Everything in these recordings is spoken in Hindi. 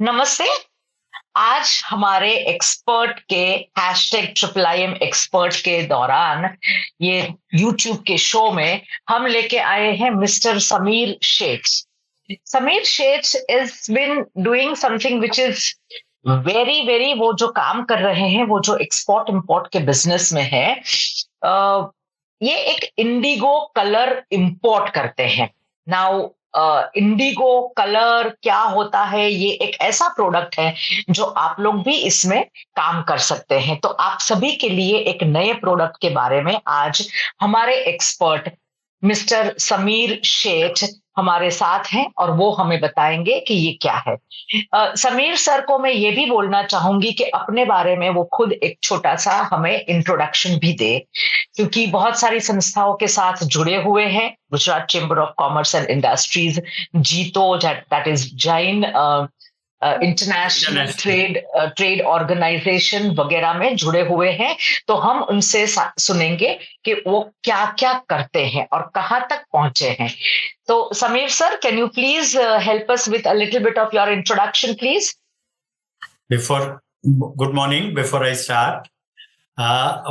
नमस्ते। आज हमारे एक्सपर्ट के hashtag triple I am expert के दौरान ये यूट्यूब के शो में हम लेके आए हैं mister Sameer Shaikh. Sameer Shaikh is been doing something which is very very, वो जो काम कर रहे हैं वो जो एक्सपोर्ट इंपोर्ट के बिजनेस में है। ये एक इंडिगो कलर इंपोर्ट करते हैं। नाउ इंडिगो कलर क्या होता है, ये एक ऐसा प्रोडक्ट है जो आप लोग भी इसमें काम कर सकते हैं। तो आप सभी के लिए एक नए प्रोडक्ट के बारे में आज हमारे एक्सपर्ट मिस्टर समीर शेठ हमारे साथ हैं और वो हमें बताएंगे कि ये क्या है। समीर सर को मैं ये भी बोलना चाहूंगी कि अपने बारे में वो खुद एक छोटा सा हमें इंट्रोडक्शन भी दे, क्योंकि बहुत सारी संस्थाओं के साथ जुड़े हुए हैं। Gujarat chamber of commerce and industries, JITO, that is Jain international trade organisation वगैरह में जुड़े हुए हैं। तो हम उनसे सुनेंगे कि वो क्या क्या करते हैं और कहाँ तक पहुंचे हैं। तो Sameer sir, can you please help us with a little bit of your introduction please? Good morning. Before I start,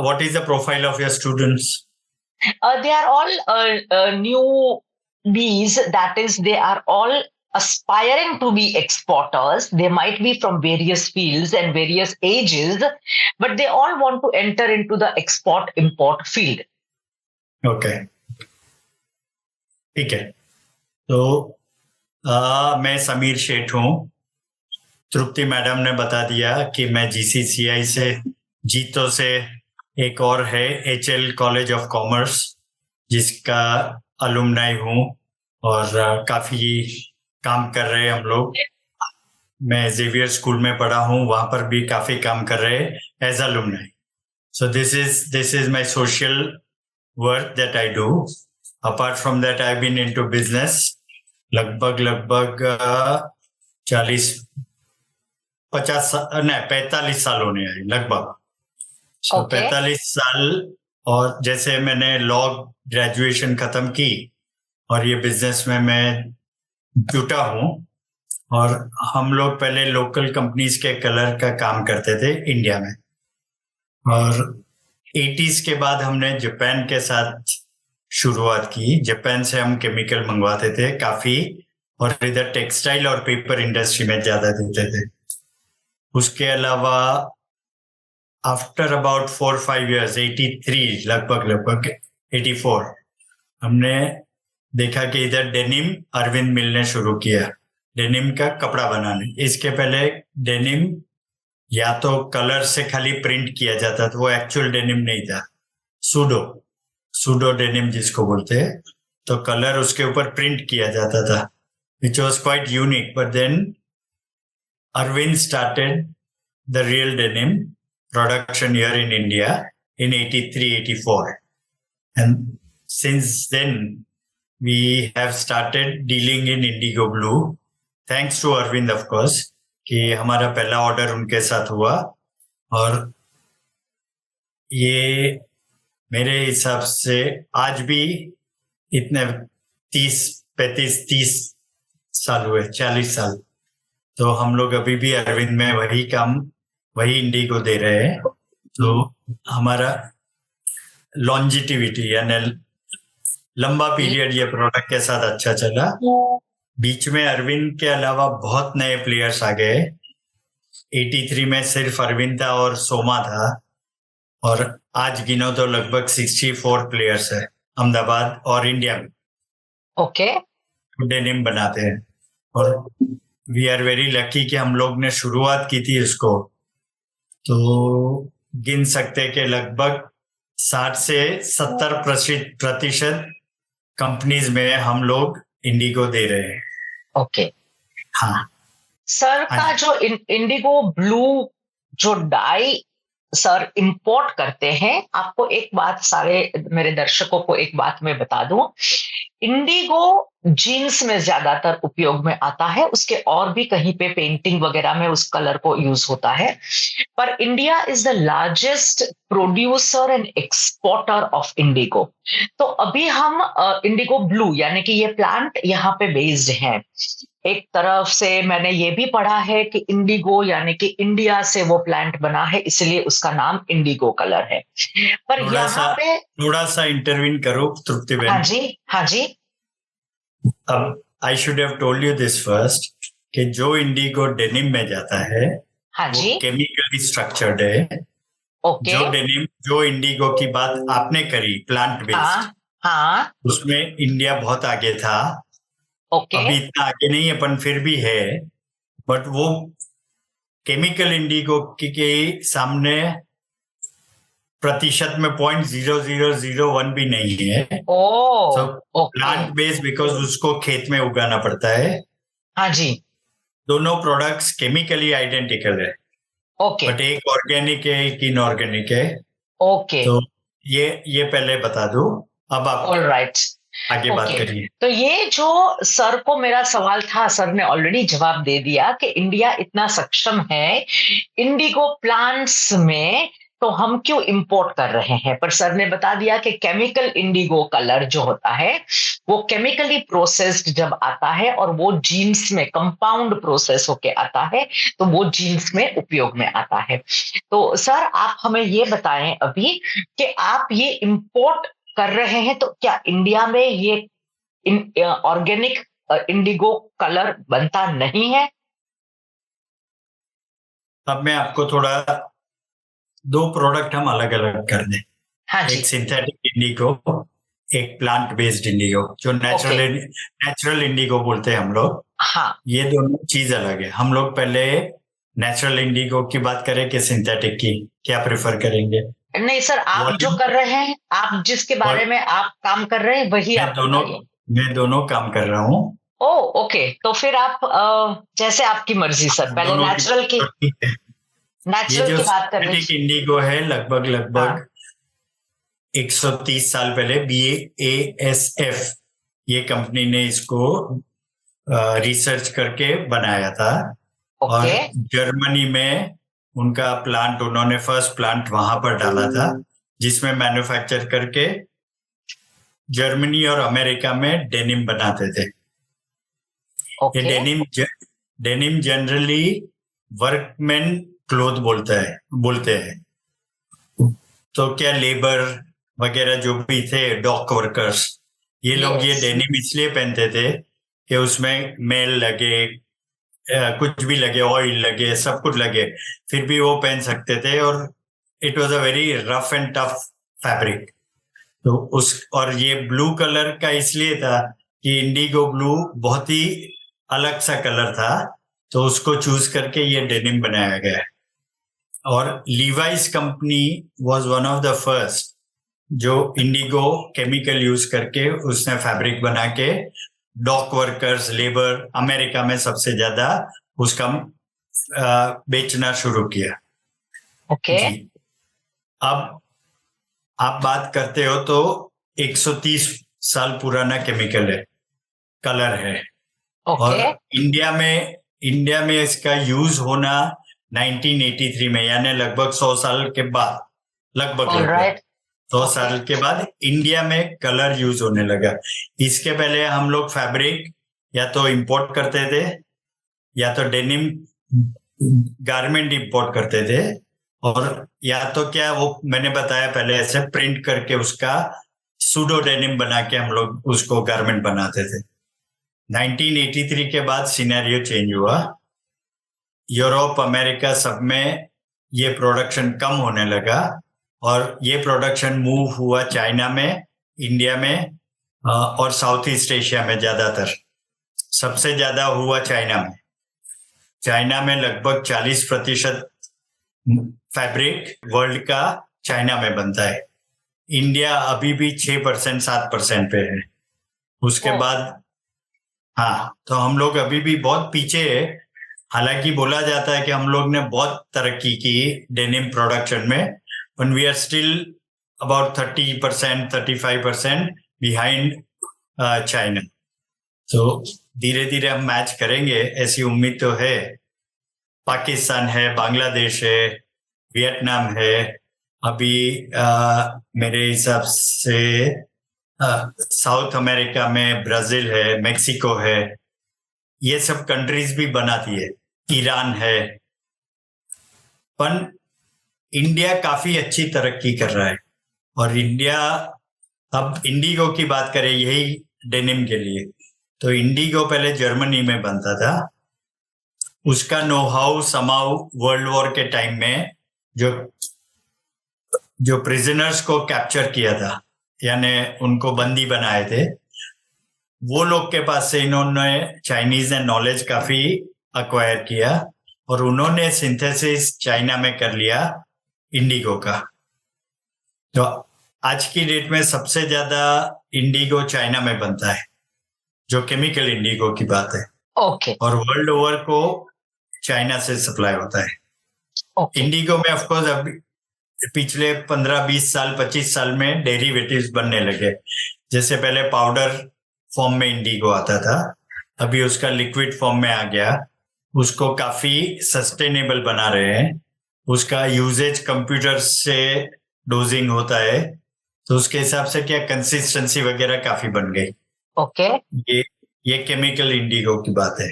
what is the profile of your students? They are all newbies. That is, they are all aspiring to be exporters. They might be from various fields and various ages, but they all want to enter into the export import field. Okay. ठीक है। तो मैं समीर शेठ हूँ। तृप्ति मैडम ने बता दिया कि मैं जीसीसीआई से, जीतो से, एक और है एचएल कॉलेज ऑफ कॉमर्स, जिसका अलुमनाई हूँ और काफी काम कर रहे हैं हम लोग। मैं जेवियर स्कूल में पढ़ा हूँ, वहां पर भी काफी काम कर रहे हैं as alumni. So this is my social work that I do. Apart from that I been into business लगभग 45 साल होने आए लगभग। 45 साल। और जैसे मैंने लॉ ग्रेजुएशन खत्म की और ये बिजनेस में मैं जुटा हूँ। और हम लोग पहले लोकल कंपनीज के कलर का काम करते थे इंडिया में, और 80s के बाद हमने जापान के साथ शुरुआत की। जापान से हम केमिकल मंगवाते थे काफी, और इधर टेक्सटाइल और पेपर इंडस्ट्री में ज्यादा देते थे। उसके अलावा आफ्टर अबाउट 4-5 years, 83 लगभग 84, हमने देखा कि इधर डेनिम अरविंद मिल ने शुरू किया, डेनिम का कपड़ा बनाने। इसके पहले डेनिम या तो कलर से खाली प्रिंट किया जाता था, वो एक्चुअल डेनिम नहीं था, सूडो डेनिम जिसको बोलते हैं। तो कलर उसके ऊपर प्रिंट किया जाता था, which was quite unique. But then Arvind started the real denim production here in India in 83-84, and since then we have started dealing in indigo blue, thanks to Arvind of course, कि हमारा पहला ऑर्डर उनके साथ हुआ। और ये मेरे हिसाब से आज भी इतने 30 साल हुए, 40 साल। तो हम लोग अभी भी अरविंद में वही इंडिगो दे रहे हैं। तो हमारा लॉन्जिटिविटी यानी लंबा पीरियड ये प्रोडक्ट के साथ अच्छा चला। बीच में अरविंद के अलावा बहुत नए प्लेयर्स आ गए। 83 में सिर्फ अरविंद था और सोमा था, और आज गिनो तो लगभग 64 प्लेयर्स है अहमदाबाद और इंडिया में। ओके। डेनिम बनाते हैं, और वी आर वेरी लकी कि हम लोग ने शुरुआत की थी उसको। तो गिन सकते कि लगभग 60 से 70% कंपनीज में हम लोग इंडिगो दे रहे हैं। ओके। हाँ सर, का जो इंडिगो ब्लू जो डाई सर इंपोर्ट करते हैं, आपको एक बात, सारे मेरे दर्शकों को एक बात मैं बता दूं, इंडिगो जीन्स में ज्यादातर उपयोग में आता है, उसके और भी कहीं पे पेंटिंग वगैरह में उस कलर को यूज होता है। पर India is the largest producer and exporter of Indigo. तो अभी हम इंडिगो ब्लू यानी कि ये प्लांट यहाँ पे बेस्ड है। एक तरफ से मैंने ये भी पढ़ा है कि इंडिगो यानी कि इंडिया से वो प्लांट बना है, इसलिए उसका नाम इंडिगो कलर है। पर यहाँ पे थोड़ा सा इंटरवीन करो तृप्ति हाँ बहन। जी, हाँ जी। अब I should have told you this first कि जो इंडिगो डेनिम में जाता है हाँ वो जी। केमिकली स्ट्रक्चर्ड है। ओके। जो इंडिगो की बात आपने करी प्लांट बेस्ड, हाँ हाँ। उसमें इंडिया बहुत आगे था। ओके। अभी इतना आगे नहीं है पर फिर भी है। बट वो केमिकल इंडिगो के सामने प्रतिशत में 0.0001 भी नहीं है। Oh so okay. Plant based because उसको खेत में उगाना पड़ता है। हाँ जी। दोनों प्रोडक्ट्स केमिकली आइडेंटिकल है, ओके। बट एक ऑर्गेनिक है एक इनऑर्गेनिक है। ओके। तो ये पहले बता दो, अब आप ऑल राइट। आगे बात ओके। करिए। तो ये जो सर को मेरा सवाल था, सर ने ऑलरेडी जवाब दे दिया कि इंडिया इतना सक्षम है इंडिगो प्लांट्स में, तो हम क्यों इंपोर्ट कर रहे हैं। पर सर ने बता दिया कि केमिकल इंडिगो कलर जो होता है वो केमिकली प्रोसेस्ड जब आता है और वो जीन्स में कंपाउंड प्रोसेस होके आता है, तो वो जीन्स में उपयोग में आता है। तो सर आप हमें ये बताएं अभी कि आप ये इंपोर्ट कर रहे हैं, तो क्या इंडिया में ये ऑर्गेनिक इंडिगो कलर बनता नहीं है। अब मैं आपको थोड़ा दो प्रोडक्ट हम अलग अलग कर दें। हाँ जी। एक सिंथेटिक इंडिगो, एक प्लांट बेस्ड इंडिगो जो नेचुरल इंडिगो बोलते हैं हम लोग। हाँ। ये दोनों चीज अलग है। हम लोग पहले नेचुरल इंडिगो की बात करें कि सिंथेटिक की, क्या प्रेफर करेंगे। नहीं सर, आप जो वॉल्यूम कर रहे हैं, आप जिसके बारे में आप काम कर रहे हैं वही आप बताइए। मैं दोनों काम कर रहा हूँ। ओ ओके, तो फिर आप जैसे आपकी मर्जी सर, पहले दोनों की नेचुरल की तो ठीक है। ये जो की बात कर रहे सिंथेटिक इंडिगो है लगभग हैं। हाँ। 130 साल पहले BASF ये कंपनी ने इसको रिसर्च करके बनाया था। और ओके। जर्मनी में उनका प्लांट, उन्होंने फर्स्ट प्लांट वहां पर डाला था जिसमें मैन्युफैक्चर करके जर्मनी और अमेरिका में डेनिम बनाते थे। ये okay. Denim generally workman cloth बोलते हैं। तो क्या लेबर वगैरह जो भी थे, डॉक वर्कर्स, ये लोग ये यस। डेनिम इसलिए पहनते थे कि उसमें मेल लगे, कुछ भी लगे, ऑयल लगे, सब कुछ लगे, फिर भी वो पहन सकते थे। और it was a very rough and tough fabric. तो और ये ब्लू कलर का इसलिए था कि इंडिगो ब्लू बहुत ही अलग सा कलर था, तो उसको चूज करके ये डेनिम बनाया गया है। और Levi's company was one of the first जो इंडिगो केमिकल यूज करके उसने फैब्रिक बना के डॉक वर्कर्स, लेबर, अमेरिका में सबसे ज्यादा उसका बेचना शुरू किया। ओके। जी। अब आप बात करते हो तो 130 साल पुराना केमिकल है, कलर है। और ओके। इंडिया में इसका यूज होना 1983 में, यानी लगभग 100 साल के बाद, ऑल लगभग राइट। 100 साल के बाद इंडिया में कलर यूज होने लगा। इसके पहले हम लोग फैब्रिक या तो इंपोर्ट करते थे या तो डेनिम गारमेंट इंपोर्ट करते थे, और या तो क्या वो मैंने बताया पहले, ऐसे प्रिंट करके उसका सूडो डेनिम बना के हम लोग उसको गारमेंट बनाते थे। 1983 के बाद सिनेरियो चेंज हुआ। यूरोप, अमेरिका सब में ये प्रोडक्शन कम होने लगा और ये प्रोडक्शन मूव हुआ चाइना में, इंडिया में और साउथ ईस्ट एशिया में। ज्यादातर सबसे ज्यादा हुआ चाइना में। चाइना में लगभग 40% फैब्रिक वर्ल्ड का चाइना में बनता है। इंडिया अभी भी 6% 7% पे है। उसके बाद हाँ, तो हम लोग अभी भी बहुत पीछे है। हालांकि बोला जाता है कि हम लोग ने बहुत तरक्की की डेनिम प्रोडक्शन में, but we are still about 30% 35% behind China. तो धीरे धीरे हम मैच करेंगे, ऐसी उम्मीद तो है। पाकिस्तान है, बांग्लादेश है, वियतनाम है, अभी मेरे हिसाब से साउथ अमेरिका में ब्राजील है, मेक्सिको है, ये सब कंट्रीज भी बनाती है, ईरान है। पर इंडिया काफी अच्छी तरक्की कर रहा है, और इंडिया, अब इंडिगो की बात करें, यही डेनिम के लिए, तो इंडिगो पहले जर्मनी में बनता था। उसका नो हाउ समाउ वर्ल्ड वॉर के टाइम में जो जो प्रिजनर्स को कैप्चर किया था, यानी उनको बंदी बनाए थे, वो लोग के पास से इन्होंने चाइनीज नॉलेज काफी अक्वायर किया, और उन्होंने सिंथेसिस चाइना में कर लिया इंडिगो का। तो आज की डेट में सबसे ज्यादा इंडिगो चाइना में बनता है, जो केमिकल इंडिगो की बात है। ओके। और वर्ल्ड ओवर को चाइना से सप्लाई होता है। इंडिगो में ऑफ कोर्स अब पिछले 15-20 साल 25 साल में डेरिवेटिव्स बनने लगे। जैसे पहले पाउडर फॉर्म में इंडिगो आता था, अभी उसका लिक्विड फॉर्म में आ गया। उसको काफी सस्टेनेबल बना रहे हैं। उसका यूजेज कंप्यूटर से डोजिंग होता है, तो उसके हिसाब से क्या कंसिस्टेंसी वगैरह काफी बन गई। ओके। ये केमिकल इंडिगो की बात है।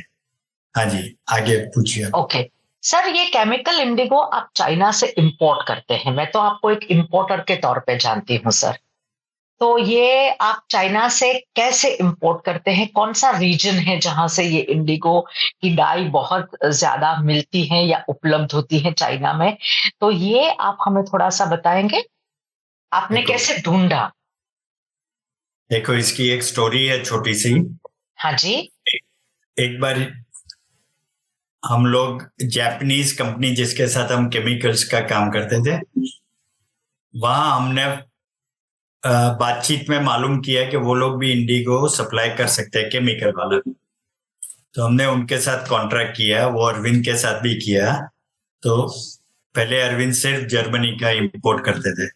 हाँ जी, आगे पूछिए। ओके सर, ये केमिकल इंडिगो आप चाइना से इंपोर्ट करते हैं। मैं तो आपको एक इंपोर्टर के तौर पे जानती हूँ सर। तो ये आप चाइना से कैसे इंपोर्ट करते हैं? कौन सा रीजन है जहां से ये इंडिगो की डाई बहुत ज्यादा मिलती है या उपलब्ध होती है चाइना में? तो ये आप हमें थोड़ा सा बताएंगे, आपने कैसे ढूंढा? देखो, इसकी एक स्टोरी है छोटी सी। हाँ जी। एक बार हम लोग जापानीज कंपनी जिसके साथ हम केमिकल्स का काम करते थे, वहां हमने बातचीत में मालूम किया कि वो लोग भी इंडिगो सप्लाई कर सकते हैं, केमिकल वाला। तो हमने उनके साथ कॉन्ट्रैक्ट किया, वो अरविंद के साथ भी किया। तो पहले अरविंद सिर्फ जर्मनी का इंपोर्ट करते थे,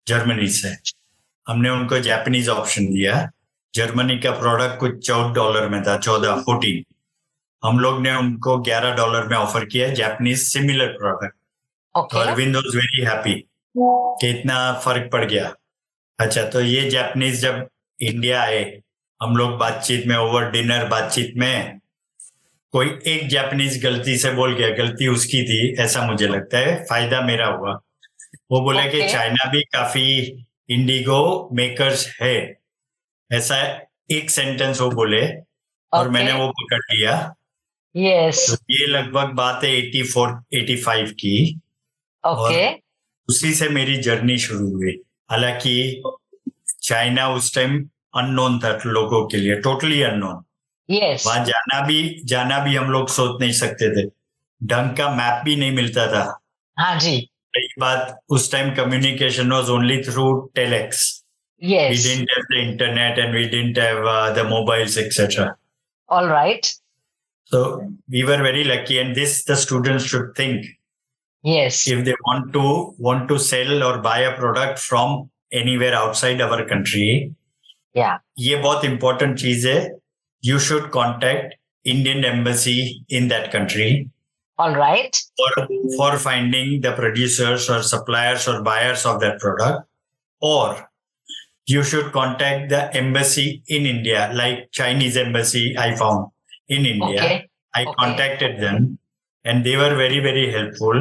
जर्मनी से। हमने उनको जापानीज ऑप्शन दिया। जर्मनी का प्रोडक्ट कुछ $14 में था, 14 हम लोग ने उनको $11 में ऑफर किया जापानीज सिमिलर प्रोडक्ट। तो अरविंद वाज वेरी हैप्पी कि इतना फर्क पड़ गया। अच्छा, तो ये जापानीज जब इंडिया आए, हम लोग बातचीत में, ओवर डिनर बातचीत में, कोई एक जापानीज गलती से बोल गया, गलती उसकी थी ऐसा मुझे लगता है, फायदा मेरा हुआ। वो बोले कि चाइना भी काफी इंडिगो मेकर्स है, ऐसा एक सेंटेंस वो बोले, और मैंने वो पकड़ लिया। तो ये लगभग बात है 84-85 की। और उसी से मेरी जर्नी शुरू हुई। हालांकि चाइना उस टाइम अननोन था लोगों के लिए, टोटली अननोन। वहां जाना भी हम लोग सोच नहीं सकते थे, ढंग का मैप भी नहीं मिलता था। हाँ जी। रही बात, उस time communication was only through telex. We didn't have the internet and we didn't have the mobiles, etc. All right. So we were very lucky, and this the students should think. Yes. If they want to sell or buy a product from anywhere outside our country, yeah, ये बहुत important चीज है. You should contact Indian embassy in that country. All right. For finding the producers or suppliers or buyers of that product, or you should contact the embassy in India, like Chinese embassy I found in India. I contacted them and they were very, very helpful.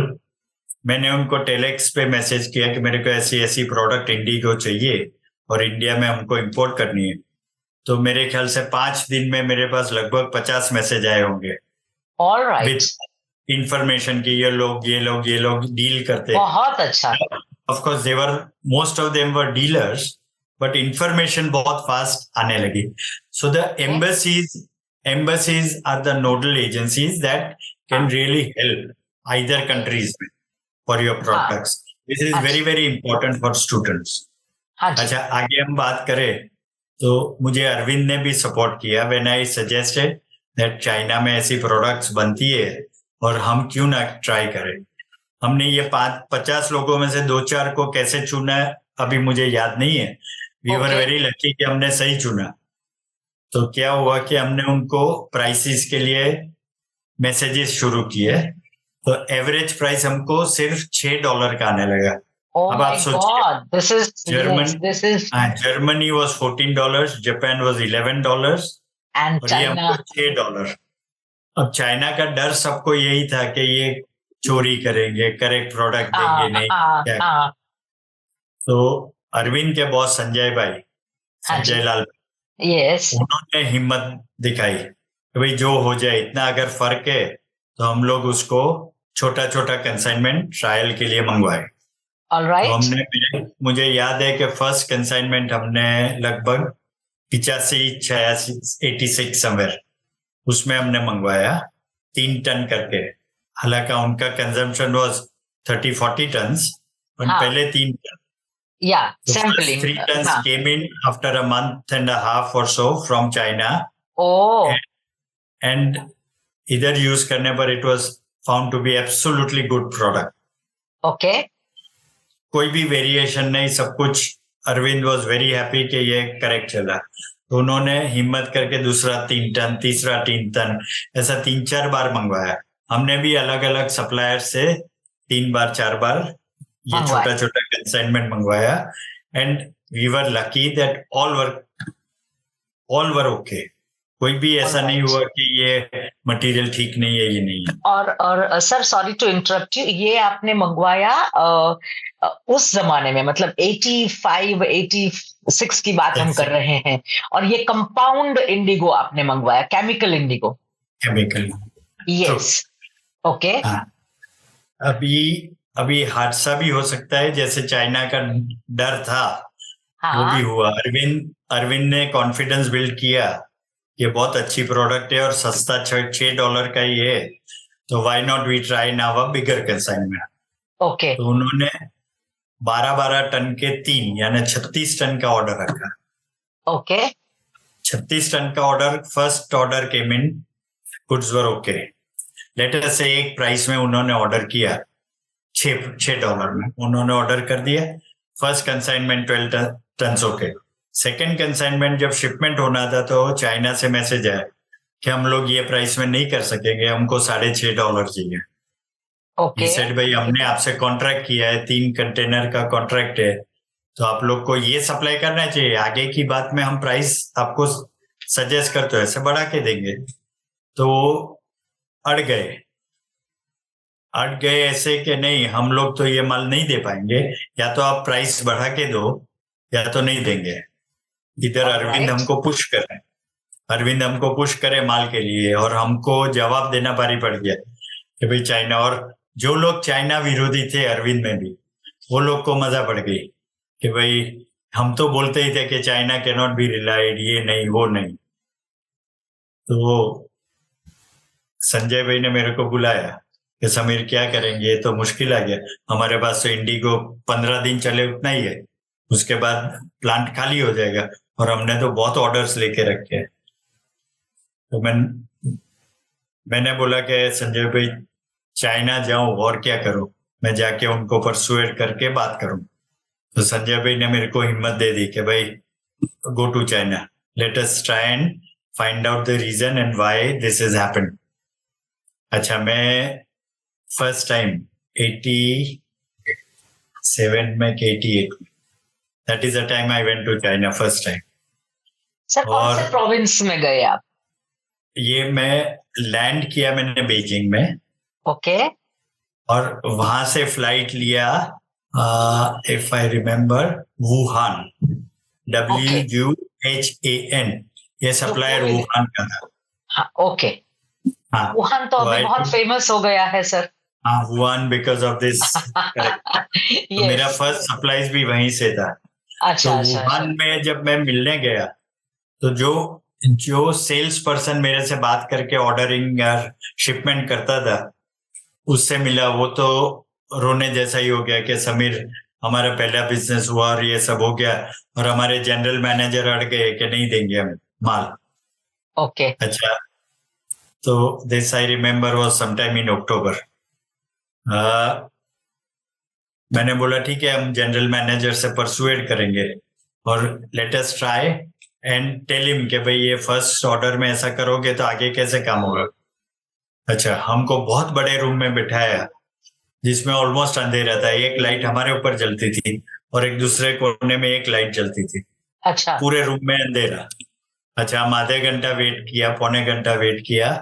मैंने उनको टेलेक्स पे मैसेज किया कि मेरे को ऐसी ऐसी प्रोडक्ट इंडिगो चाहिए और इंडिया में हमको इंपोर्ट करनी है। तो मेरे ख्याल से 5 दिन में मेरे पास लगभग 50 मैसेज आए होंगे। All right. विद इंफॉर्मेशन की ये लोग डील करते हैं। बहुत अच्छा। Of course, most of them were dealers, but information बहुत फास्ट आने लगी। So the embassies are the nodal agencies that can really help either countries for your products. This is very, very important for students. अच्छा, आगे हम बात करें तो मुझे अरविंद ने भी सपोर्ट किया when I suggested that China में ऐसी प्रोडक्ट्स बनती है और हम क्यों ना ट्राई करें। हमने ये 50 लोगों में से 2-4 को कैसे चुना अभी मुझे याद नहीं है। वी वर वेरी लकी कि हमने सही चुना। तो क्या हुआ कि हमने उनको प्राइसेस के लिए मैसेजेस शुरू किए, तो एवरेज प्राइस हमको सिर्फ $6 का आने लगा। Oh अब आप my सोचिए, God, this is yes, German this is Germany was $14, Japan was $11, and और ये हमको China. $6। अब चाइना का डर सबको यही था कि ये चोरी करेंगे, करेक्ट प्रोडक्ट देंगे नहीं, क्या। हाँ तो अरविंद के बॉस संजय भाई, हाँ जी, संजय लाल, yes, उन्होंने हिम्मत दिखाई कि भाई जो हो जाए, इतना अगर फर्क है तो हम लोग उसको छोटा छोटा कंसाइनमेंट ट्रायल के लिए मंगवाए। all तो right, हमने, मुझे याद है कि फर्स्ट कंसाइनमेंट हमने लगभग 85-86, 86 समवेयर, उसमें हमने मंगवाया 3 टन करके। हालांकि उनका कंजम्पशन वाज 30-40 टन्स, पर हाँ, पहले 3 ton. yeah, The first sampling, 3 tons हाँ, came in after a month and a half or so from China, oh, and इधर यूज करने पर it was found to be absolutely good product. okay, कोई भी वेरिएशन नहीं, सब कुछ। अरविंद वॉज वेरी हैप्पी कि ये करेक्ट चला, तो उन्होंने हिम्मत करके दूसरा 3 टन, तीसरा 3 टन, ऐसा 3-4 बार मंगवाया। हमने भी अलग अलग सप्लायर से 3 बार 4 बार ये मंगवाए, छोटा छोटा कंसाइनमेंट मंगवाया, and we were lucky that all were okay. कोई भी all ऐसा नहीं right. हुआ कि ये मटेरियल ठीक नहीं है, ये नहीं है। और sir, sorry to interrupt you, ये आपने मंगवाया उस जमाने में, मतलब 85 86 की बात हम कर रहे हैं, और ये कंपाउंड इंडिगो आपने मंगवाया, chemical Indigo. Chemical, yes, okay, हाँ। अभी अभी हादसा भी हो सकता है, जैसे चाइना का डर था वो भी हाँ, हुआ। अरविंद ने कॉन्फिडेंस बिल्ड किया, ये बहुत अच्छी प्रोडक्ट है और सस्ता $6 का ही है, तो why not we try now a bigger consignment. Okay, तो उन्होंने 12-12 टन के 3 यानी 36 टन का ऑर्डर रखा। ओके, 36 टन का order, first order came in, goods were okay. Later से एक प्राइस में उन्होंने ऑर्डर किया, $6 में उन्होंने ऑर्डर कर दिया। First consignment 12 ton okay. Second consignment जब शिपमेंट होना था तो चाइना से मैसेज आया कि हम लोग ये प्राइस में नहीं कर सकेंगे, हमको $6.5 चाहिए। ओके, सेड भाई, हमने आपसे कॉन्ट्रैक्ट किया है, 3 कंटेनर का कॉन्ट्रैक्ट है, तो आप लोग को ये सप्लाई करना चाहिए। आगे की बात में हम प्राइस आपको सजेस्ट करते हैं, ऐसे बढ़ा के देंगे। तो अड़ गए ऐसे कि नहीं, हम लोग तो ये माल नहीं दे पाएंगे, या तो आप प्राइस बढ़ा के दो या तो नहीं देंगे। इधर अरविंद हमको पुश करे, माल के लिए, और हमको जवाब देना भारी पड़ गया कि भाई चाइना, और जो लोग चाइना विरोधी थे अरविंद में भी, वो लोग को मजा पड़ गई कि भाई हम तो बोलते ही थे कि China can not be relied, ये नहीं वो नहीं। तो संजय भाई ने मेरे को बुलाया कि समीर क्या करेंगे, ये तो मुश्किल आ गया, हमारे पास तो इंडिगो 15 दिन चले उतना ही है, उसके बाद प्लांट खाली हो जाएगा, और हमने तो बहुत ऑर्डर्स लेके रखे हैं। तो मैंने बोला कि संजय भाई, चाइना जाऊं और क्या करूं, मैं जाके उनको परसुएड करके बात करूं। तो संजय भाई ने मेरे को हिम्मत दे दी कि भाई go to China, let us try and find out the reason and why this has happened. अच्छा, मैं फर्स्ट टाइम 87 में के 88 में, that is the time I went to China first time. Sir कौन से प्रोविंस में गए आप? ये मैं लैंड किया मैंने बीजिंग में, ओके, और वहां से फ्लाइट लिया, if I remember, Wuhan, WUHAN, ये सप्लायर वुहान का था। हाँ, ओके, हाँ, वुहान तो अभी बहुत फेमस हो गया है सर। हाँ, वुहान बिकॉज ऑफ दिस, तो मेरा फर्स्ट सप्लाईज भी वहीं से था। अच्छा, तो अच्छा, वुहान में जब मैं मिलने गया, तो जो सेल्स पर्सन मेरे से बात करके ऑर्डरिंग या शिपमेंट करता था, उससे मिला, वो तो रोने जैसा ही हो गया कि समीर, हमारा पहला बिजनेस हुआ और ये सब हो गया, और हमारे जनरल मैनेजर अड़ गए कि नहीं देंगे हम माल। ओके, अच्छा, तो this I remember was sometime in October. मैंने बोला ठीक है, हम जनरल मैनेजर से परसुएड करेंगे और let us try and tell him कि भाई ये फर्स्ट ऑर्डर में ऐसा करोगे तो आगे कैसे काम होगा। अच्छा, हमको बहुत बड़े रूम में बिठाया जिसमें ऑलमोस्ट अंधेरा था, एक लाइट हमारे ऊपर जलती थी और एक दूसरे कोने में एक लाइट जलती थी। अच्छा, पूरे रूम में अंधेरा। अच्छा, हम आधे घंटा वेट किया, पौने घंटा वेट किया।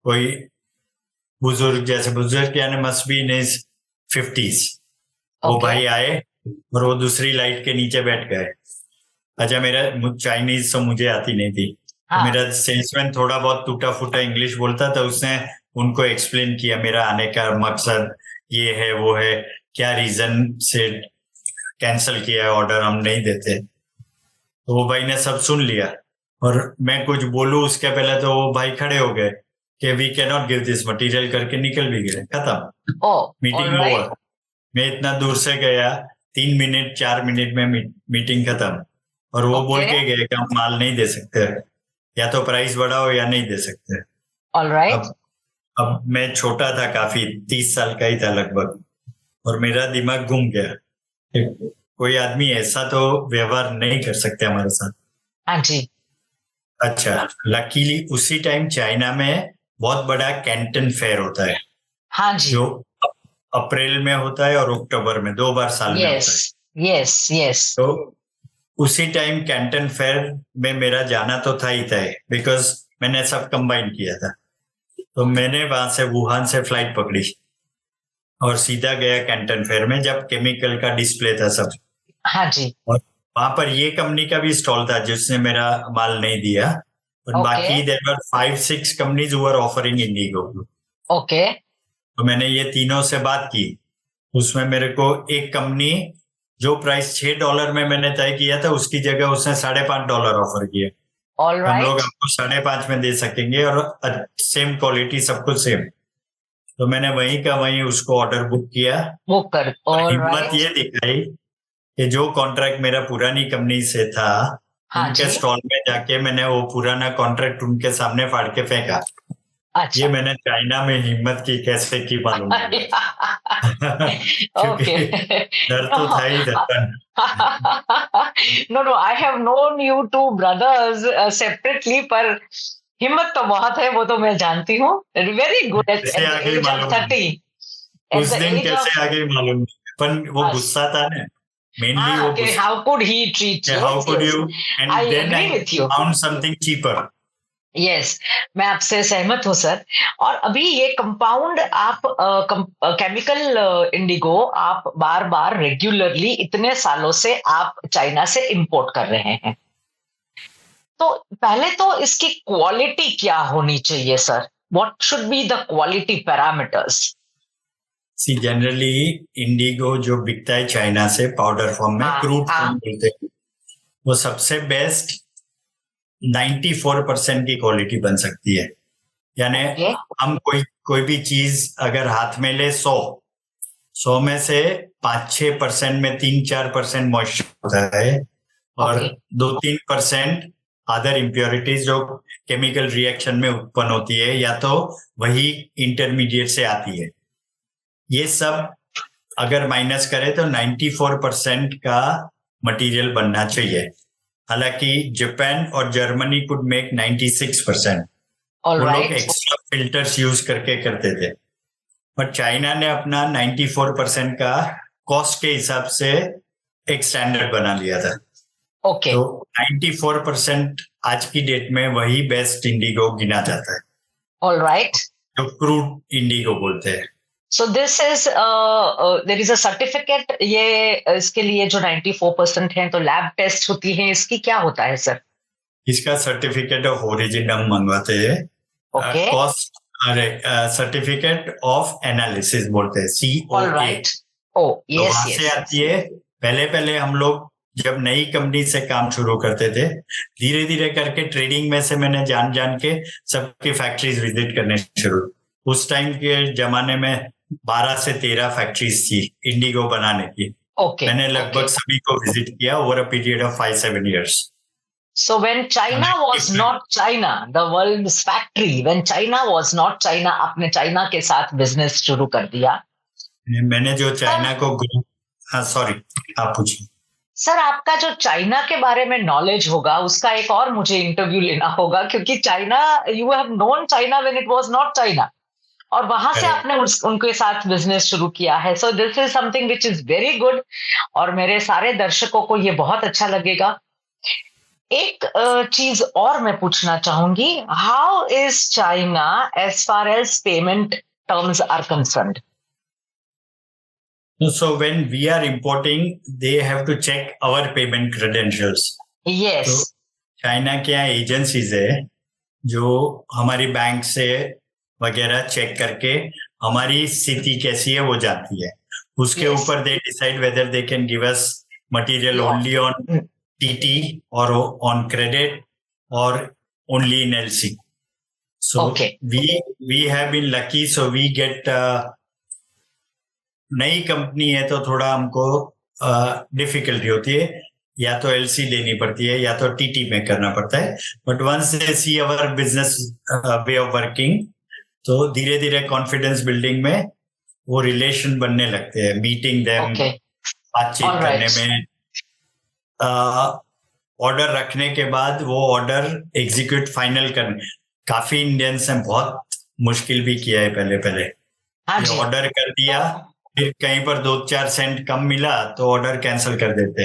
कोई बुजुर्ग, जैसे बुजुर्ग यानी must be in his 50s, वो भाई आए और वो दूसरी लाइट के नीचे बैठ गए। अच्छा, मेरा चाइनीज तो मुझे आती नहीं थी, तो मेरा सेल्समैन थोड़ा बहुत टूटा फूटा इंग्लिश बोलता था। उसने उनको एक्सप्लेन किया मेरा आने का मकसद, ये है वो है, क्या रीजन से कैंसिल किया है ऑर्डर, हम नहीं देते। तो वो भाई ने सब सुन लिया और मैं कुछ बोलूं उसके पहले तो वो भाई खड़े हो गए कि we can not give this material करके निकल भी गए। खत्म, मीटिंग ओवर। मैं इतना दूर से गया, 3 मिनट 4 मिनट में मीटिंग खत्म। और वो बोल के गए कि हम माल नहीं दे सकते, या तो प्राइस बढ़ाओ या नहीं दे सकते। अब मैं छोटा था काफी, 30 साल का ही था लगभग, और मेरा दिमाग घूम गया। कोई आदमी ऐसा तो व्यवहार नहीं कर सकते हमारे साथ। हाँ जी। अच्छा, लकीली उसी टाइम चाइना में बहुत बड़ा कैंटन फेयर होता है। हाँ जी। जो अप्रैल में होता है और अक्टूबर में, 2 बार साल में होता है। Yes yes. तो उसी टाइम कैंटन फेयर में मेरा जाना तो था ही तय, बिकॉज मैंने सब कंबाइन किया था। तो मैंने वहां से वुहान से फ्लाइट पकड़ी और सीधा गया कैंटन फेयर में, जब केमिकल का डिस्प्ले था सब। हाँ जी। और वहां पर ये कंपनी का भी स्टॉल था जिसने मेरा माल नहीं दिया, और बाकी there were 5-6 companies who were offering indigo. Okay. तो मैंने ये तीनों से बात की। उसमें मेरे को एक कंपनी, जो प्राइस $6 में मैंने तय किया था, उसकी जगह उसने $5.5 ऑफर किया। हम लोग आपको 5.5 में दे सकेंगे और सेम क्वालिटी, सब कुछ सेम। तो मैंने वहीं का वहीं उसको ऑर्डर बुक किया। और हिम्मत ये दिखाई कि जो कॉन्ट्रैक्ट मेरा पुरानी कंपनी से था, उनके स्टॉल में जाके मैंने वो पुराना कॉन्ट्रैक्ट उनके सामने फाड़ के फेंका। अच्छा। ये मैंने चाइना में हिम्मत की, कैसे की मालूम नहीं। क्योंकि डर तो था ही धड़कन। No, I have known you 2 brothers separately, पर हिम्मत तो बहुत है, वो तो मैं जानती हूँ। Very good. कैसे आगे मालूम, उस दिन कैसे आगे मालूम, पर वो गुस्सा था ना मेनली। वो how could he treat you, how could you, and then I found something cheaper. Yes, मैं आपसे सहमत हूँ सर। और अभी ये कंपाउंड आप केमिकल इंडिगो आप बार बार रेगुलरली इतने सालों से आप चाइना से इंपोर्ट कर रहे हैं, तो पहले तो इसकी क्वालिटी क्या होनी चाहिए sir? What should be the quality parameters? See, generally indigo जो बिकता है चाइना से पाउडर फॉर्म में, क्रूड फॉर्म बोलते हैं, वो सबसे बेस्ट 94% की क्वालिटी बन सकती है। यानी हम कोई भी चीज अगर हाथ में ले, 100 में से 5-6% में 3-4% मॉइस्चर होता है, और 2-3% अदर इम्प्योरिटीज जो केमिकल रिएक्शन में उत्पन्न होती है, या तो वही इंटरमीडिएट से आती है। ये सब अगर माइनस करें तो 94% का मटेरियल बनना चाहिए। हालांकि जापान और जर्मनी कुड मेक 96%। वो लोग एक्स्ट्रा फिल्टर्स यूज करके करते थे, पर चाइना ने अपना 94% का कॉस्ट के हिसाब से एक स्टैंडर्ड बना लिया था। तो 94% आज की डेट में वही बेस्ट इंडिगो गिना जाता है। ऑलराइट, जो क्रूड इंडिगो बोलते हैं। So this is there is a certificate, ये इसके लिए जो 94% है, तो लैब टेस्ट होती है, इसकी क्या होता है सर? इसका सर्टिफिकेट ऑफ ओरिजिन हम मंगवाते हैं। कॉस्ट, अरे सर्टिफिकेट ऑफ एनालिसिस बोलते हैं, COA। तो वहां से आती है। पहले हम लोग जब नई कंपनी से काम शुरू करते थे, धीरे धीरे करके ट्रेडिंग में से मैंने जान के सबकी फैक्ट्रीज विजिट करने शुरू। उस टाइम के जमाने में 12 से 13 फैक्ट्रीज थी इंडिगो बनाने की। मैंने लगभग सभी को विजिट किया over a period of 5-7 years. So when China was not China, the world's factory, when China was not China, आपने चाइना के साथ बिजनेस शुरू कर दिया। मैंने जो चाइना को, हाँ सॉरी, आप पूछिए। सर आपका जो चाइना के बारे में नॉलेज होगा उसका एक और मुझे इंटरव्यू लेना होगा, क्योंकि China, you have known China when it was not China, और वहां से करेक्ट। आपने उनके साथ बिजनेस शुरू किया है। सो this is something which is very good, और मेरे सारे दर्शकों को ये बहुत अच्छा लगेगा। एक चीज और मैं पूछना चाहूंगी, how is China as far as payment terms are concerned? So when we are importing, they have to check our payment credentials. Yes. तो चाइना के यहाँ एजेंसीज है जो हमारी बैंक से वगैरह चेक करके हमारी स्थिति कैसी है वो जानती है। उसके Yes. ऊपर they decide whether they can give us material only on TT और ऑन क्रेडिट और only in LC. So we have been lucky, so we get, नई कंपनी है तो थोड़ा हमको डिफिकल्टी होती है, या तो एलसी लेनी पड़ती है या तो टीटी में करना पड़ता है। But once they see our business way of working, तो धीरे धीरे कॉन्फिडेंस बिल्डिंग में वो रिलेशन बनने लगते हैं, मीटिंग देम, बातचीत करने में, ऑर्डर रखने के बाद वो ऑर्डर एग्जीक्यूट फाइनल करने। काफी इंडियंस ने बहुत मुश्किल भी किया है पहले पहले, ऑर्डर कर दिया, फिर कहीं पर 2-4 सेंट कम मिला तो ऑर्डर कैंसिल कर देते।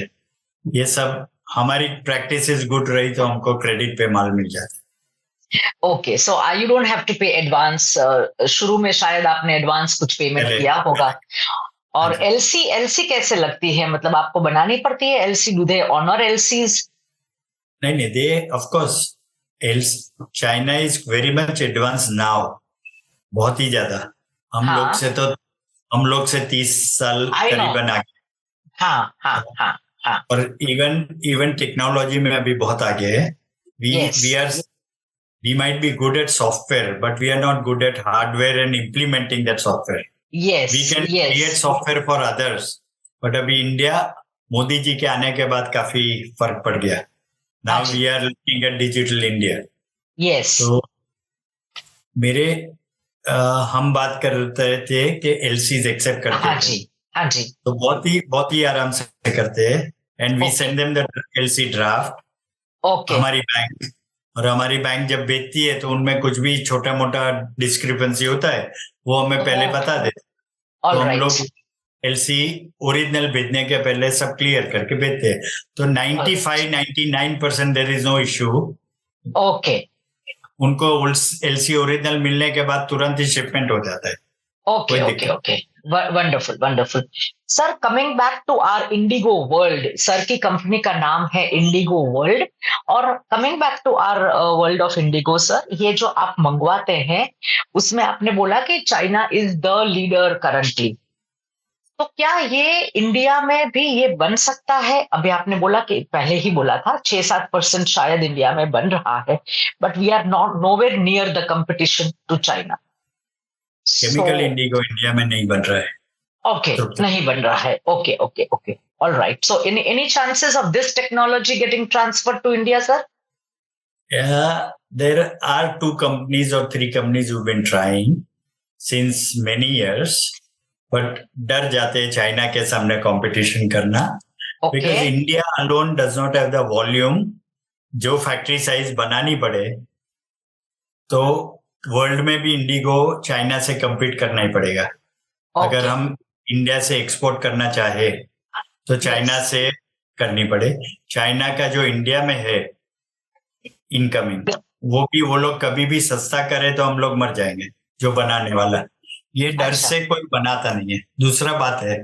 ये सब हमारी प्रैक्टिस इज गुड रही तो हमको क्रेडिट पे माल मिल जाता। Okay, so you don't have to pay advance. शुरू में शायद आपने एडवांस कुछ पेमेंट किया होगा। और एलसी, एलसी कैसे लगती है, मतलब आपको बनानी पड़ती है LC? Do they honour LCs? नहीं, they of course, China is very much advance now, बहुत ही ज्यादा। हम लोग से 30 साल करीबन आगे। हाँ हाँ हाँ हाँ। और इवन टेक्नोलॉजी में अभी बहुत आगे है। we might be good at software, but we are not good at hardware and implementing that software. We can create software for others, but अभी इंडिया मोदी जी के आने के बाद काफी फर्क पड़ गया। Now we are looking at digital India. Yes. तो हम बात कर रहे थे कि एलसीज एक्सेप्ट करते हैं। हाँ जी। तो बहुत ही आराम से करते हैं, and we send them the LC draft. हमारी बैंक, और हमारी बैंक जब बेचती है तो उनमें कुछ भी छोटा मोटा डिस्क्रिपेंसी होता है वो हमें पहले बता देते। तो हम लोग एलसी ओरिजिनल भेजने के पहले सब क्लियर करके भेजते हैं। तो 95-99% there is no issue. Okay. उनको एलसी ओरिजिनल मिलने के बाद तुरंत ही शिपमेंट हो जाता है। Okay okay okay, wonderful wonderful. Sir, coming back to our Indigo World, sir की कंपनी का नाम है इंडिगो वर्ल्ड, और coming back to our world of indigo, sir ये जो आप मंगवाते हैं उसमें आपने बोला कि China is the leader currently, तो क्या ये इंडिया में भी ये बन सकता है? अभी आपने बोला कि पहले ही बोला था 6-7% शायद इंडिया में बन रहा है, but we are not nowhere near the competition to China. Chemical indigo India में नहीं बन रहा है। ओके, नहीं बन रहा है। Okay okay okay, all right. So any chances of this technology getting transferred to India, sir? There are 2 companies or 3 companies who've been trying since many years, but डर जाते हैं चाइना के सामने कंपटीशन करना, because India alone does not have the volume जो फैक्ट्री साइज बनानी पड़े। तो वर्ल्ड में भी इंडिगो चाइना से compete करना ही पड़ेगा। अगर हम इंडिया से एक्सपोर्ट करना चाहे तो चाइना से करनी पड़े। चाइना का जो इंडिया में है इनकमिंग, वो लोग कभी भी सस्ता करे तो हम लोग मर जाएंगे, जो बनाने वाला। ये डर से कोई बनाता नहीं है। दूसरा बात है,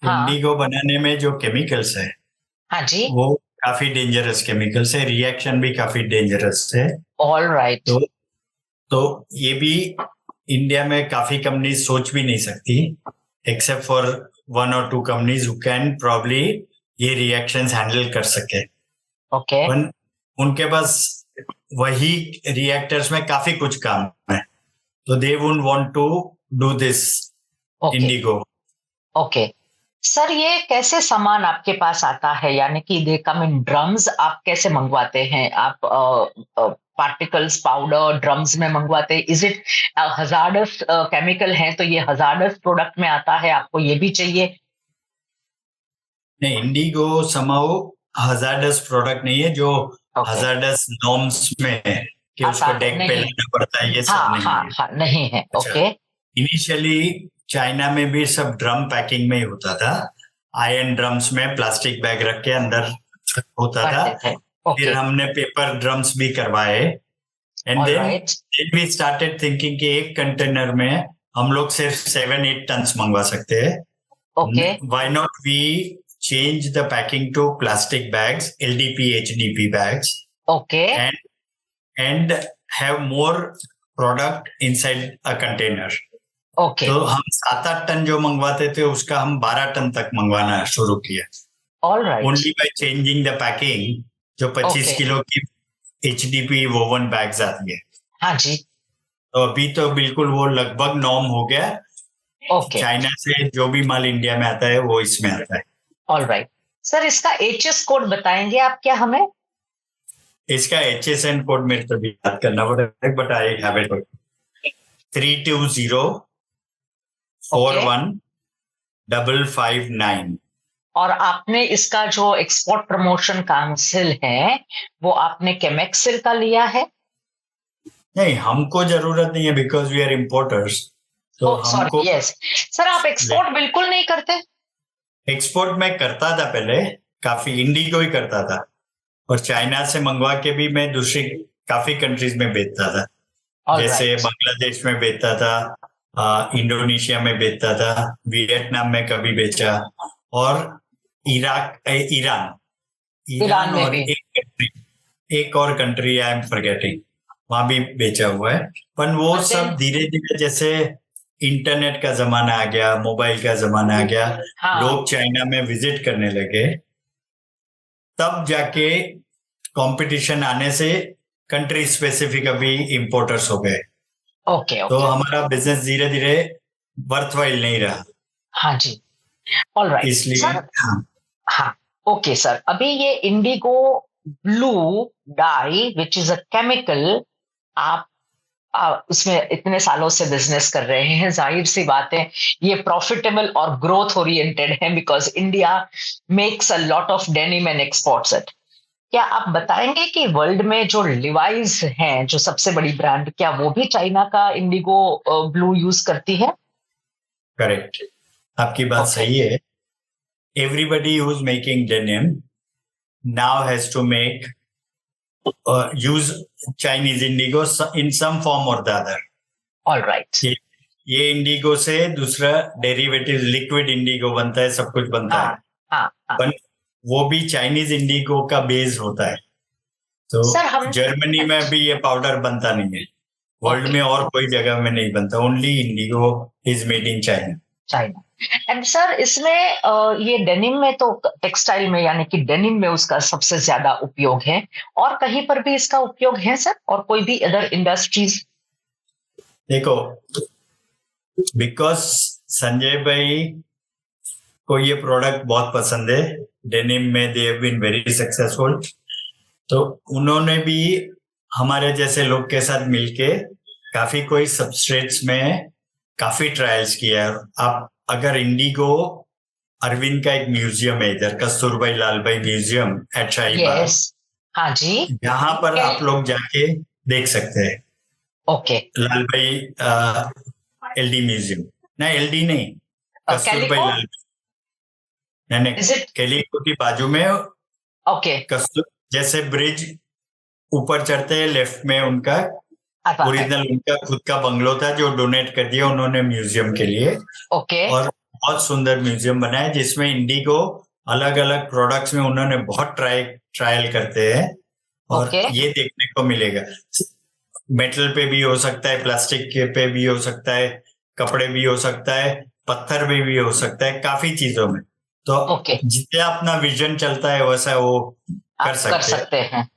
इंडिगो बनाने में जो केमिकल्स है वो काफी डेंजरस केमिकल्स है, रिएक्शन भी काफी डेंजरस है। All right. तो ये भी इंडिया में काफी कंपनीज सोच भी नहीं सकती, except for 1 or 2 companies who can probably ये रिएक्शंस हैंडल कर सके। ओके। उनके पास वही रिएक्टर्स में काफी कुछ काम है, तो they wouldn't want to do this indigo. Okay sir, ये कैसे सामान आपके पास आता है, यानी कि दे कम इन ड्रम्स? आप कैसे मंगवाते हैं? आप पार्टिकल्स पाउडर ड्रम्स में मंगवाते हैं? इज इट हजार्डस केमिकल है तो ये हजार्डस प्रोडक्ट में आता है, आपको ये भी चाहिए? नहीं, इंडिगो समाओ हजार्डस प्रोडक्ट नहीं है जो हजार्डस नॉर्म्स में है कि उसको डेक पे लाना पड़ता है, ये सब हाँ, नहीं हाँ, है। हाँ, नहीं है। अच्छा, ओके। इनिशियली चाइना में भी सब ड्रम पैकिंग में ही होता था, आयरन ड्रम्स में प्लास्टिक बैग रख के अंदर होता था। फिर हमने पेपर ड्रम्स भी करवाए, and then we started thinking कि एक कंटेनर में हम लोग सिर्फ 7-8 टन्स मंगवा सकते हैं। Okay. Why not we change the packing to plastic bags, LDP, HDP bags, okay, and have more product inside a container. Okay. तो हम 7-8 टन जो मंगवाते थे उसका हम 12 टन तक मंगवाना शुरू किया। All right. Only by changing the packing, जो 25 किलो की HDP वोवन बैग्स आती है। हाँ जी। तो अभी तो बिल्कुल वो लगभग नॉर्म हो गया। चाइना से जो भी माल इंडिया में आता है वो इसमें आता है। ऑल राइट सर, इसका HS कोड बताएंगे आप क्या हमें? इसका HSN कोड मेरे को भी याद करना पड़ेगा, बट आई हैव इट 320415559। और आपने इसका जो एक्सपोर्ट प्रमोशन काउंसिल है वो आपने केमेक्सिल का लिया है? नहीं, हमको जरूरत नहीं है, बिकॉज वी आर इम्पोर्टर्स। तो हमको यस सर, आप एक्सपोर्ट बिल्कुल नहीं करते? एक्सपोर्ट मैं करता था पहले, काफी इंडिगो ही करता था, और चाइना से मंगवा के भी मैं दूसरी काफी कंट्रीज में बेचता था। जैसे बांग्लादेश में बेचता था, इंडोनेशिया में बेचता था, वियतनाम में कभी बेचा, और ईरान में और भी। एक और कंट्री आई एम फॉरगेटिंग, वहां भी बेचा हुआ है। पर वो सब धीरे धीरे जैसे इंटरनेट का जमाना आ गया, मोबाइल का जमाना आ गया, लोग चाइना में विजिट करने लगे, तब जाके कंपटीशन आने से कंट्री स्पेसिफिक अभी इंपोर्टर्स हो गए। तो हमारा बिजनेस धीरे धीरे वर्थवाइल नहीं रहा। हाँ जी, ऑल राइट। इसलिए हाँ, ओके सर। अभी ये Indigo blue die which is a chemical, आप उसमें इतने सालों से बिजनेस कर रहे हैं, जाहिर सी बात है ये प्रॉफिटेबल और ग्रोथ ओरिएंटेड है, because India makes a lot of denim and exports it. क्या आप बताएंगे कि वर्ल्ड में जो लिवाइज हैं, जो सबसे बड़ी ब्रांड, क्या वो भी चाइना का इंडिगो ब्लू यूज करती है? करेक्ट, आपकी बात सही है। Everybody who is making denim now has to make use Chinese indigo in some form or the other. All right. ये इंडिगो से दूसरा डेरिवेटिव लिक्विड इंडिगो बनता है, सब कुछ बनता है। पर वो भी चाइनीज इंडिगो का बेस होता है। तो जर्मनी में भी ये पाउडर बनता नहीं है, वर्ल्ड में और कोई जगह में नहीं बनता, only Indigo is made in China. And sir, इसमें ये डेनिम में तो टेक्सटाइल में यानी कि डेनिम में उसका सबसे ज्यादा उपयोग है, और कहीं पर भी इसका उपयोग है सर, और कोई भी अदर इंडस्ट्रीज? देखो, बिकॉज संजय भाई को ये प्रोडक्ट बहुत पसंद है, डेनिम में they have been very successful, तो उन्होंने भी हमारे जैसे लोग के साथ मिलके काफी कोई सबस्ट्रेट्स में काफी ट्रायल्स किया है। आप अगर इंडिगो, अरविंद का एक म्यूजियम है इधर, कस्तूरबाई लालबाई म्यूजियम एट शाहीबाग, हाँ जी, यहाँ पर आप लोग जाके देख सकते हैं। लालबाई LD म्यूजियम, ना LD नहीं, कस्तूरबाई लालबाई, नहीं, कैलिको की बाजू में। जैसे ब्रिज ऊपर चढ़ते हैं, लेफ्ट में उनका ओरिजिनल, उनका खुद का बंगलो था जो डोनेट कर दिया उन्होंने म्यूजियम के लिए। और बहुत सुंदर म्यूजियम बना है जिसमें इंडिगो अलग अलग प्रोडक्ट्स में उन्होंने बहुत ट्रायल करते हैं, और ये देखने को मिलेगा। मेटल पे भी हो सकता है, प्लास्टिक के पे भी हो सकता है, कपड़े भी हो सकता है, पत्थर में भी हो सकता है, काफी चीजों में। तो जितना अपना विजन चलता है वैसा वो कर सकते हैं।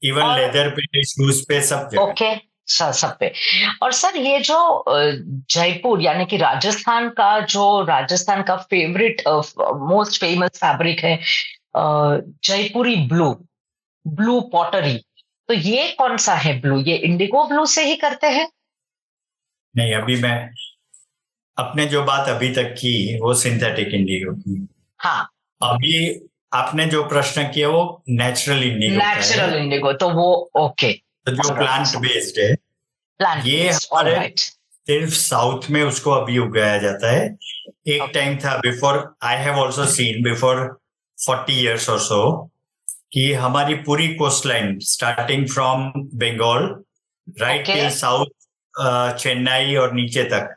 इवन लेदर पे, शूज पे, सब जगह। सब पे। और सर, ये जो जयपुर यानी कि राजस्थान का फेवरेट मोस्ट फेमस फैब्रिक है जयपुरी ब्लू पॉटरी, तो ये कौन सा है ब्लू? ये इंडिगो ब्लू से ही करते हैं? नहीं, अभी मैं अपने जो बात अभी तक की वो सिंथेटिक इंडिगो की। हाँ, अभी आपने जो प्रश्न किया वो नेचुरल इंडिगो का है, नेचुरल इंडिगो, तो वो ओके, तो जो प्लांट बेस्ड है प्लांट ये बेस्ड, ऑल हमारे राइट। सिर्फ साउथ में उसको अभी उगाया जाता है। एक Okay. टाइम था before, I have also seen before 40 years और सो, कि हमारी पूरी coast line starting from Bengal right Okay. Till south Chennai और नीचे तक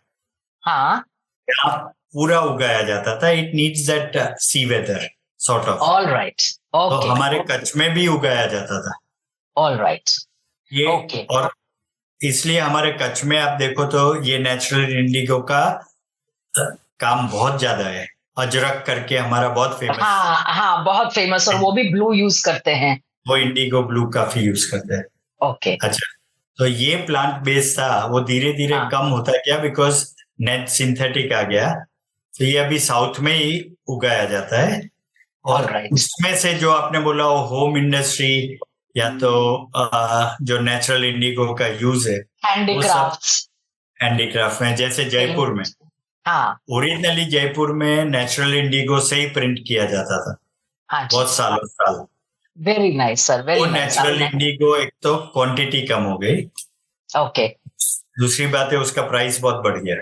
हाँ, यहाँ पूरा उगाया जाता था। It needs that sea weather sort of. All right, तो ओके, हमारे कच्छ में भी उगाया जाता था ऑल राइट, ये। ओके। और इसलिए हमारे कच्छ में आप देखो तो ये नेचुरल इंडिगो का काम बहुत ज्यादा है। अजरक करके हमारा बहुत फेमस, हाँ हाँ, बहुत फेमस, और वो भी ब्लू यूज करते हैं। वो इंडिगो ब्लू काफी यूज करते हैं। ओके। अच्छा, तो ये प्लांट बेस्ड था, वो धीरे धीरे हाँ, कम होता गया बिकॉज नेट सिंथेटिक आ गया। तो ये अभी साउथ में ही उगाया जाता है। ऑल और राइट। उसमें से जो आपने बोला वो होम इंडस्ट्री या तो जो नेचुरल इंडिगो का यूज है वो सब हैंडीक्राफ्ट्स। हैंडीक्राफ्ट में, जैसे जयपुर में हाँ ओरिजिनली जयपुर में नेचुरल इंडिगो से ही प्रिंट किया जाता था हाँ जी, बहुत सालों साल। वेरी नाइस सर, वो वेरी नाइस नेचुरल आपने। इंडिगो एक तो क्वांटिटी कम हो गई, ओके, दूसरी बात है उसका प्राइस बहुत बढ़ गया।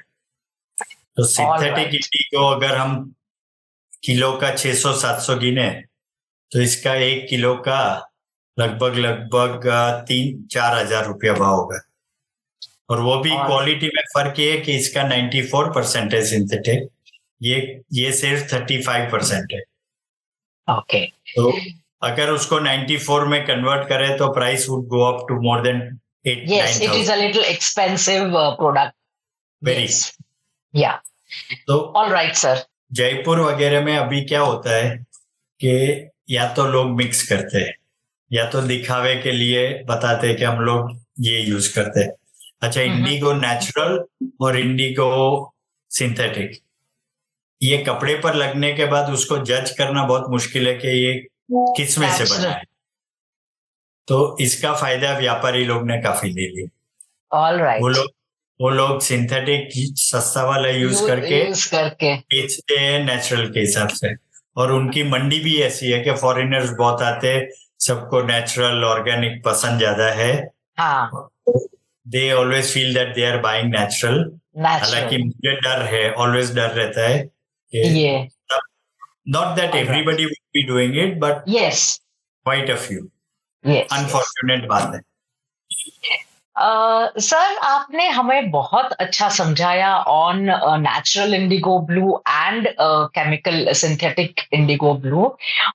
तो ऑल सिंथेटिक राइट। इंडिगो अगर हम किलो का 600-700 गिने तो इसका 1 किलो का लगभग लगभग 3-4 हजार रुपया भाव होगा। और वो भी और क्वालिटी में फर्क ये है कि इसका 94% है सिंथेटिक, ये सिर्फ 35% है। ओके, तो अगर उसको 94 में कन्वर्ट करें तो price would go up to more than 8 yes, it is 9,000 a little expensive product. Very. Yes, yeah, तो ऑल राइट सर। जयपुर वगैरह में अभी क्या होता है कि या तो लोग मिक्स करते हैं या तो दिखावे के लिए बताते हैं कि हम लोग ये यूज करते हैं। अच्छा, इंडिगो नेचुरल और इंडिगो सिंथेटिक, ये कपड़े पर लगने के बाद उसको जज करना बहुत मुश्किल है कि ये किस में से बना है। तो इसका फायदा व्यापारी लोग ने काफी ले लिया। ऑल राइट, वो लोग सिंथेटिक सस्ता वाला यूज करके यूज करके। बेचते हैं नेचुरल के हिसाब से। और उनकी मंडी भी ऐसी है कि फॉरेनर्स बहुत आते हैं, सबको नेचुरल ऑर्गेनिक पसंद ज्यादा है। हाँ, they always feel that they are buying natural. हालांकि नेचुरल, मुझे डर है, ऑलवेज डर रहता है कि ये, not that all right, everybody will be doing it but yes, quite a few. Yes, yes. Unfortunate बात है। सर, आपने हमें बहुत अच्छा समझाया on natural indigo blue and chemical synthetic indigo blue,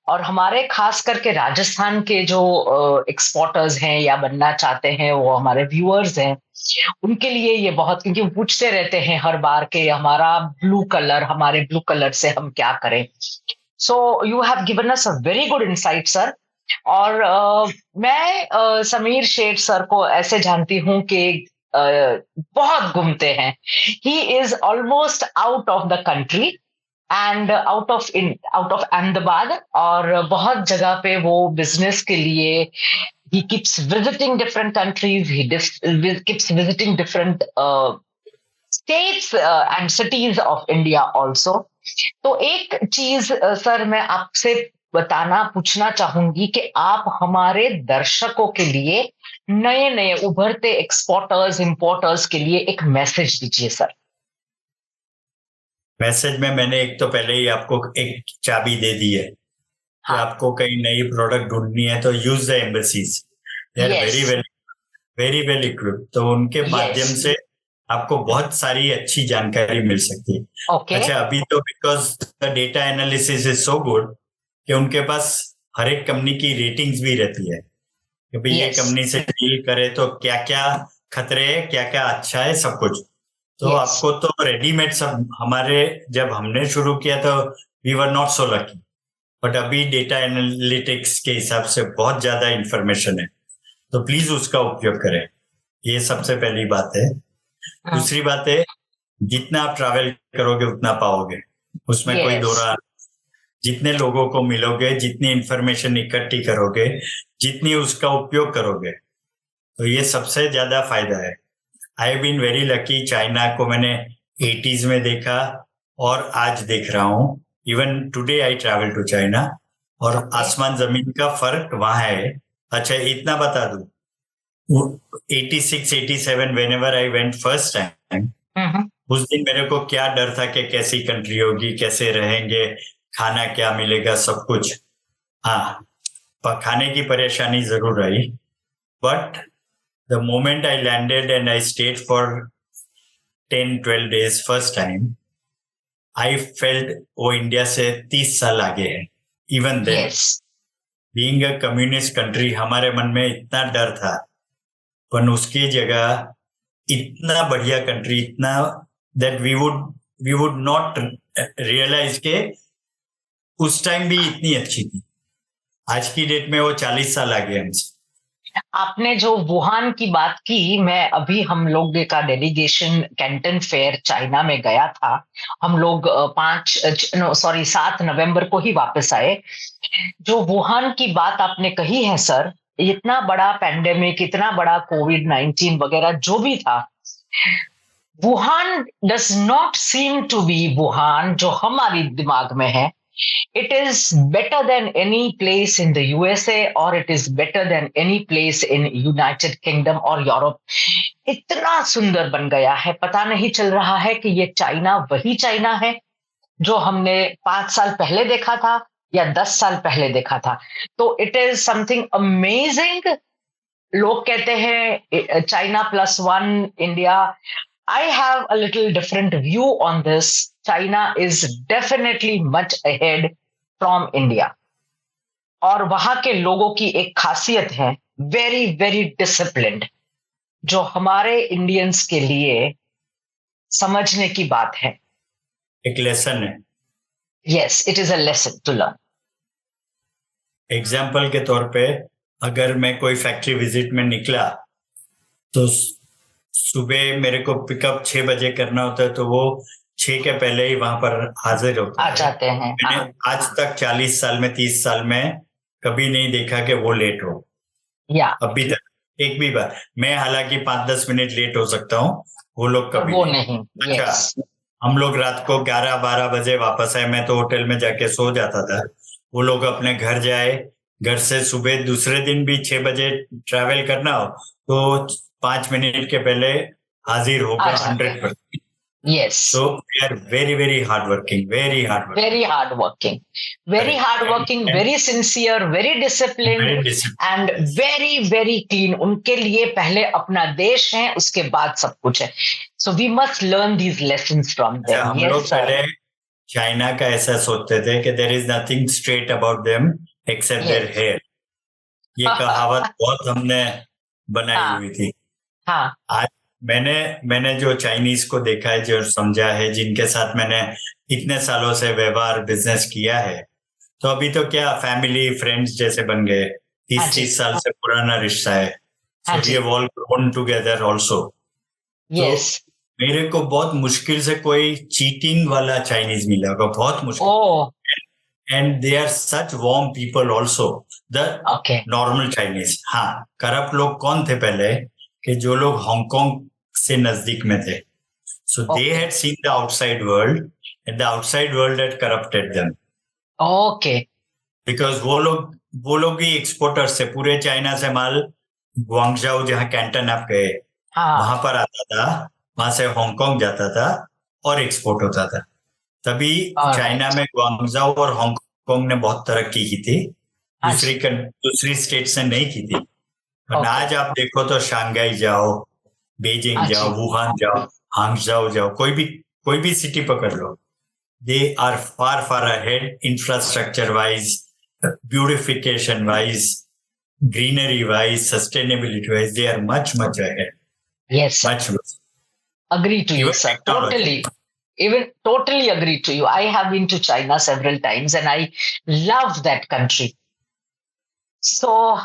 और हमारे खास करके राजस्थान के जो एक्सपोर्टर्स हैं या बनना चाहते हैं, वो हमारे व्यूअर्स हैं, उनके लिए ये बहुत, क्योंकि वो पूछते रहते हैं हर बार के हमारा ब्लू कलर, हमारे ब्लू कलर से हम क्या करें। So you have given us a very good insight sir. और मैं समीर शेठ सर को ऐसे जानती हूँ कि बहुत घूमते हैं। He is almost out of the country and out of Ahmedabad, और बहुत जगह पे वो बिजनेस के लिए he keeps visiting different countries, keeps visiting different states and cities of India also. तो एक चीज सर मैं आपसे बताना पूछना चाहूंगी कि आप हमारे दर्शकों के लिए, नए नए उभरते एक्सपोर्टर्स इंपोर्टर्स के लिए एक मैसेज दीजिए सर। मैसेज में मैंने एक तो पहले ही आपको एक चाबी दे दी है कि आपको कहीं नई प्रोडक्ट ढूंढनी है तो use the embassies, they are very well equipped. तो उनके माध्यम से आपको बहुत सारी अच्छी जानकारी मिल सकती है। अच्छा, अभी तो because the data analysis is so good कि उनके पास हर एक कंपनी की रेटिंग्स भी रहती है कि भाई ये कंपनी से डील करे तो क्या क्या खतरे है, क्या क्या अच्छा है, सब कुछ। तो आपको तो रेडीमेड सब, हमारे जब हमने शुरू किया तो we were not so lucky, but अभी डेटा एनालिटिक्स के हिसाब से बहुत ज्यादा इंफॉर्मेशन है, तो प्लीज उसका उपयोग करें। ये सबसे पहली बात है। दूसरी बात है, जितना आप ट्रैवल करोगे उतना पाओगे, उसमें कोई दो राय। जितने लोगों को मिलोगे, जितनी इंफॉर्मेशन इकट्ठी करोगे, जितनी उसका उपयोग करोगे, तो ये सबसे ज्यादा फायदा है। I have been very lucky. China को मैंने 80s में देखा और आज देख रहा हूँ even today I travel to China, और आसमान जमीन का फर्क वहां है। अच्छा, इतना बता दूं, 86 87 when ever I went first time, उस दिन मेरे को क्या डर था कि कैसी कंट्री होगी, कैसे रहेंगे, खाना क्या मिलेगा, सब कुछ। हाँ, खाने की परेशानी जरूर आई, but the moment I landed and I stayed for 10-12 days first time, I felt वो इंडिया से 30 साल आगे है। Even then being a communist country, हमारे मन में इतना डर था, पर उसकी जगह इतना बढ़िया कंट्री, इतना that we would not realise के उस टाइम भी इतनी अच्छी थी। आज की डेट में वो 40 साल आगे हमसे। आपने जो वुहान की बात की, मैं अभी हम लोग का डेलीगेशन कैंटन फेयर चाइना में गया था। हम लोग 7 नवंबर को ही वापस आए। जो वुहान की बात आपने कही है सर, इतना बड़ा पैंडेमिक, इतना बड़ा कोविड-19 वगैरह जो भी था, Wuhan does not seem to be Wuhan जो हमारी दिमाग में है। It is better than any place in the USA, or it is better than any place in United Kingdom or Europe. इतना सुंदर बन गया है, पता नहीं चल रहा है कि ये चाइना वही चाइना है जो हमने 5 साल पहले देखा था या 10 साल पहले देखा था। तो इट इज समथिंग अमेजिंग। लोग कहते हैं China +1 India. I have a little different view on this. China is definitely much ahead from India. और वहां के लोगों की एक खासियत है, very very disciplined, जो हमारे इंडियंस के लिए समझने की बात है। एक लेसन है। Yes, it is a lesson to learn. Example के तौर पे, अगर मैं कोई फैक्ट्री विजिट में निकला तो सुबह मेरे को पिकअप 6 बजे करना होता है, तो वो 6 के पहले ही वहां पर हाजिर होता है। जाते हैं। मैंने आज तक 40 साल में, 30 साल में कभी नहीं देखा कि वो लेट हो। अभी तक एक भी बार। मैं हालांकि 5-10 मिनट लेट हो सकता हूँ, वो लोग कभी वो नहीं। अच्छा, हम लोग रात को 11-12 बजे वापस आए, मैं तो होटल में जाके सो जाता था। वो लोग अपने घर जाए, घर से सुबह दूसरे दिन भी 6 बजे ट्रैवल करना हो तो 5 मिनट के पहले हाजिर होगा 100%। Yes. So we are very very hardworking, very hardworking, very sincere, very disciplined, and very very clean. उनके लिए पहले अपना देश है, उसके बाद सब कुछ है। So we must learn these lessons from them. हम लोग पहले चाइना का ऐसा सोचते थे कि there is nothing straight about them except their hair. ये कहावत बहुत हमने बनाई हुई थी। हाँ, आज मैंने जो चाइनीज को देखा है, जो समझा है, जिनके साथ मैंने इतने सालों से व्यवहार बिजनेस किया है, तो अभी तो क्या फैमिली फ्रेंड्स जैसे बन गए। 30 साल से पुराना रिश्ता है। So we have all grown together also. Yes. तो मेरे को बहुत मुश्किल से कोई चीटिंग वाला चाइनीज मिला होगा, बहुत मुश्किल। And they are such warm people also, the normal Chinese. हाँ, करप्ट लोग कौन थे पहले, कि जो लोग हांगकांग से नजदीक में थे। So they had seen the outside world and the outside world had corrupted them. Okay. Because वो लोग ही एक्सपोर्टर्स थे। पूरे चाइना से माल ग्वांगझाओ, जहाँ कैंटन आप गए, वहां पर आता था, वहां से हांगकांग जाता था और एक्सपोर्ट होता था। तभी चाइना में ग्वांगझाओ और हांगकांग ने बहुत तरक्की की थी, दूसरी स्टेट्स ने नहीं की थी। आज आप देखो तो शंघाई जाओ, बीजिंग जाओ, वुहान जाओ, हांगझाओ जाओ, कोई भी सिटी पकड़ लो, they are far far ahead, infrastructure wise, beautification wise, greenery wise, sustainability wise, they are much ahead. Yes, much. Agree to you, sir. Totally agree to you. I have been to China several times and I love that country. So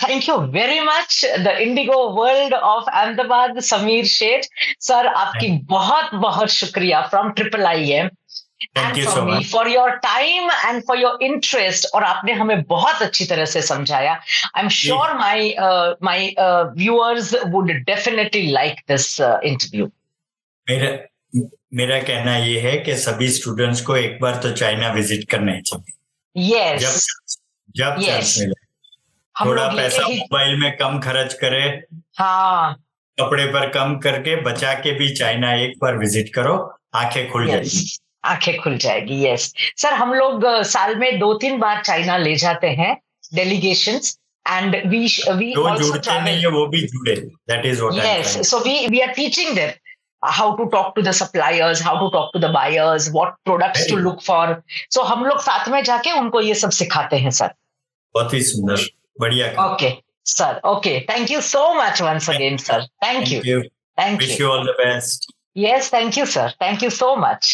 thank you very much, the Indigo World of Ahmedabad, Sameer Sheth. Sir, आपकी बहुत शुक्रिया from IIM. Thank you so much for your time and for your interest. और आपने हमें बहुत अच्छी तरह से समझाया. I'm sure my viewers would definitely like this interview. मेरा कहना ये है कि सभी स्टूडेंट्स को एक बार तो चाइना विजिट करना ही चाहिए। यस जब चांस मिले। हम थोड़ा लोग पैसा ही मोबाइल में कम खर्च करे, हाँ कपड़े पर कम करके बचा के भी चाइना एक बार विजिट करो, आंखें खुल जाएगी। आंखें खुल जाएगी। यस सर, हम लोग साल में 2-3 बार चाइना ले जाते हैं डेलीगेशंस, एंड वी जो आल्सो जुड़ते ट्रैवल। नहीं है वो भी जुड़े, that is what I am trying. Yes, so we are teaching them how to talk to the suppliers, how to talk to the buyers, what products to look for. So हम लोग साथ में जाके उनको ये सब सिखाते हैं सर। बहुत ही सुंदर, बढ़िया काम। Okay, sir. Okay, thank you so much once again, sir. Thank you. Thank Wish you. you all the best. Yes, thank you, sir. Thank you so much.